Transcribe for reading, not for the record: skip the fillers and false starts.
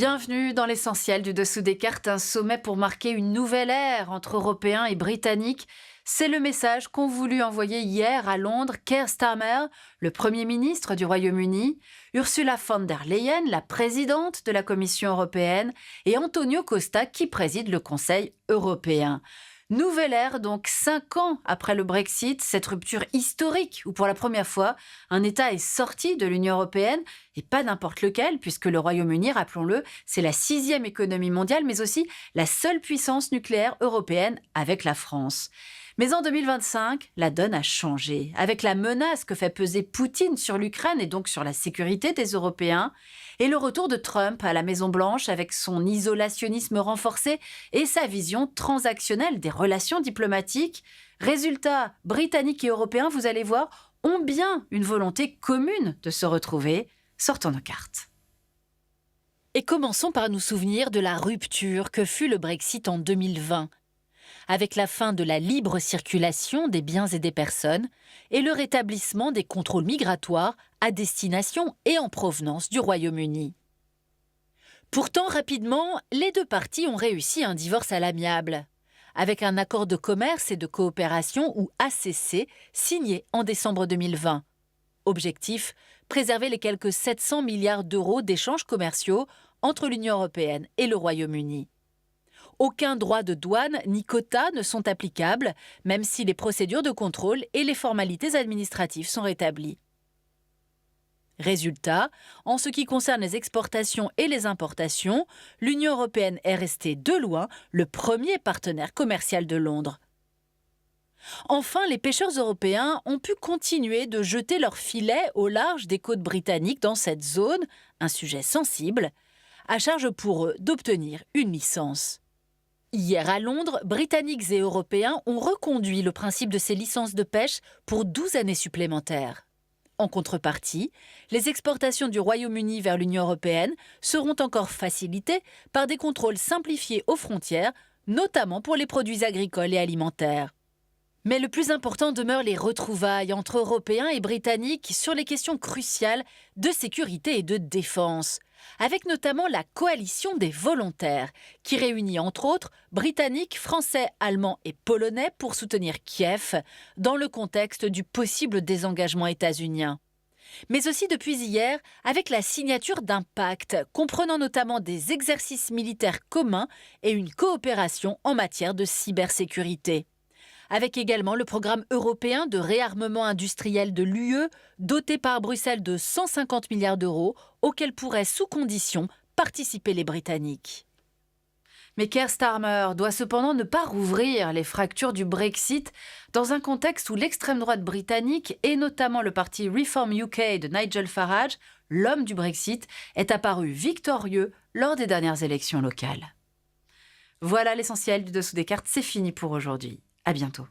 Bienvenue dans l'essentiel du dessous des cartes, un sommet pour marquer une nouvelle ère entre Européens et Britanniques. C'est le message qu'ont voulu envoyer hier à Londres Keir Starmer, le Premier ministre du Royaume-Uni, Ursula von der Leyen, la présidente de la Commission européenne, et Antonio Costa, qui préside le Conseil européen. Nouvelle ère, donc 5 ans après le Brexit, cette rupture historique où pour la première fois, un État est sorti de l'Union européenne, et pas n'importe lequel, puisque le Royaume-Uni, rappelons-le, c'est la 6e économie mondiale, mais aussi la seule puissance nucléaire européenne avec la France. Mais en 2025, la donne a changé. Avec la menace que fait peser Poutine sur l'Ukraine et donc sur la sécurité des Européens, et le retour de Trump à la Maison-Blanche avec son isolationnisme renforcé et sa vision transactionnelle des relations diplomatiques. Résultat, Britanniques et Européens, vous allez voir, ont bien une volonté commune de se retrouver. Sortons nos cartes. Et commençons par nous souvenir de la rupture que fut le Brexit en 2020. Avec la fin de la libre circulation des biens et des personnes et le rétablissement des contrôles migratoires à destination et en provenance du Royaume-Uni. Pourtant, rapidement, les deux parties ont réussi un divorce à l'amiable, avec un accord de commerce et de coopération ou ACC signé en décembre 2020. Objectif, préserver les quelques 700 milliards d'euros d'échanges commerciaux entre l'Union européenne et le Royaume-Uni. Aucun droit de douane ni quota ne sont applicables, même si les procédures de contrôle et les formalités administratives sont rétablies. Résultat, en ce qui concerne les exportations et les importations, l'Union européenne est restée de loin le premier partenaire commercial de Londres. Enfin, les pêcheurs européens ont pu continuer de jeter leurs filets au large des côtes britanniques dans cette zone, un sujet sensible, à charge pour eux d'obtenir une licence. Hier à Londres, Britanniques et Européens ont reconduit le principe de ces licences de pêche pour 12 années supplémentaires. En contrepartie, les exportations du Royaume-Uni vers l'Union européenne seront encore facilitées par des contrôles simplifiés aux frontières, notamment pour les produits agricoles et alimentaires. Mais le plus important demeure les retrouvailles entre Européens et Britanniques sur les questions cruciales de sécurité et de défense, avec notamment la coalition des volontaires, qui réunit entre autres Britanniques, Français, Allemands et Polonais pour soutenir Kiev dans le contexte du possible désengagement états-unien. Mais aussi depuis hier, avec la signature d'un pacte comprenant notamment des exercices militaires communs et une coopération en matière de cybersécurité. Avec également le programme européen de réarmement industriel de l'UE, doté par Bruxelles de 150 milliards d'euros, auquel pourraient, sous condition, participer les Britanniques. Mais Keir Starmer doit cependant ne pas rouvrir les fractures du Brexit dans un contexte où l'extrême droite britannique, et notamment le parti Reform UK de Nigel Farage, l'homme du Brexit, est apparu victorieux lors des dernières élections locales. Voilà l'essentiel du dessous des cartes, c'est fini pour aujourd'hui. À bientôt.